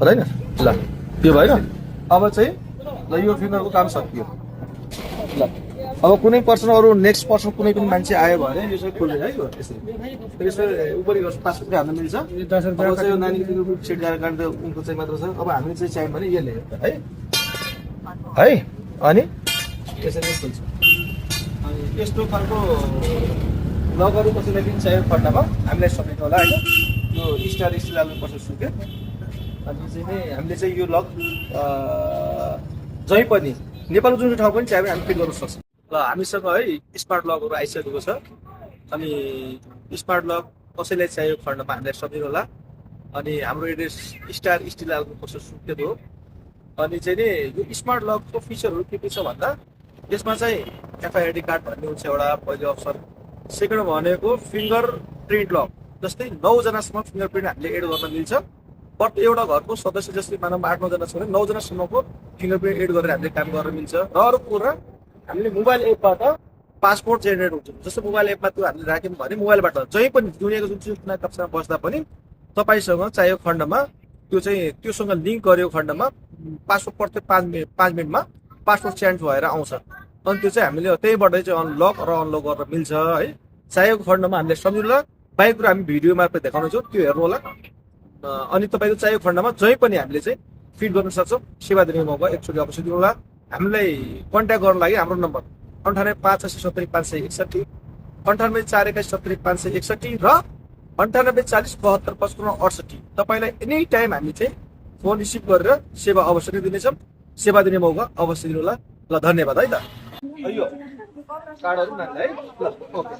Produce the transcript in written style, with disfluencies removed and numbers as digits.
हुँदैन ल त्यो भयो अब चाहिँ ल यो फिङ्गरको काम सकियो ल अब कुनै पर्सन अरू नेक्स्ट पर्सन कुनै पनि मान्छे आयो भने यो चाहिँ खोल्दैन है यो यसरी उपरि गर्छ 5 रुपियाँ हाल्न मिल्छ अब चाहिँ यो नानीको फिङ्गरप्रिन्ट सेट गरेर काट्दा उनको चाहिँ मात्र छ अब हामीले चाहिँ चाहियो भने यसले है अनि यसरी खोल्छ अनि यस्तो खालको लगहरू कसैलाई पनि चाहियो खण्डमा हामीलाई सकिन्छ होला होइन यो स्टार स्टिल हाल्नुपर्छ सुके अनि चाहिँ नि हामीले चाहिँ यो लक जहीँ पनि नेपालको जुन ठाउँ पनि चाहियो भने हामी फिट गर्न सक्छौँ ल हामीसँग है स्मार्ट लकहरू आइसकेको छ अनि स्मार्ट लक कसैलाई चाहियो खण्डमा हामीलाई सकिन्छ होला अनि हाम्रो एड्रेस स्टार स्टिल हाल्नुपर्छ सुके हो अनि चाहिँ नि यो स्मार्ट लकको फिचरहरू के छ भन्दा यसमा चाहिँ एफआइआरडी कार्ड भन्ने हुन्छ एउटा पहिलो अप्सन सेकेन्ड भनेको फिङ्गर प्रिन्ट लक जस्तै 9 जनासम्म फिङ्गर प्रिन्ट हामीले एड गर्न मिल्छ बट एउटा घरको सदस्य जस्तै मानव 8-9 जना छ भने 9 जनासम्मको फिङ्गर प्रिन्ट एड गरेर हामीले काम गर्न मिल्छ र अरू कुरा हामीले मोबाइल एपबाट पासपोर्ट जेनेरेट हुन्छ जस्तो मोबाइल एपमा त्यो हामीले राख्यौँ भने मोबाइलबाट जहीँ पनि दुनियाँको जुन कुना कक्षामा बस्दा पनि तपाईँसँग चाहियो खण्डमा त्यो चाहिँ त्योसँग लिङ्क गरेको खण्डमा पासपोर्ट प्रत्येक 5 मिनटमा पासपोर्ट चेन्ज भएर आउँछ अनि त्यो चाहिँ हामीले त्यहीबाट चाहिँ लक र अनलक गर्न मिल्छ है चाहिएको खण्डमा हामीले सम्झौँ बाइक कुरा हामी भिडियो मार्फत देखाउनेछौँ त्यो हेर्नु होला अनि तपाईँको चाहिएको खण्डमा जहीँ पनि हामीले चाहिँ फिट गर्न सक्छौँ सेवा दिने मौका एकचोटि अवश्य दिनु होला हामीलाई कन्ट्याक्ट गर्नु लागि हाम्रो नम्बर 9858700561 9841700561 र 9840725568 तपाईँलाई एनी टाइम हामी चाहिँ फोन रिसिभ गरेर सेवा अवश्य दिनेछौँ सेवा दिने मौका अवश्य दिनु होला ल धन्यवाद है त यो कार्डहरू नानीलाई है ल ओके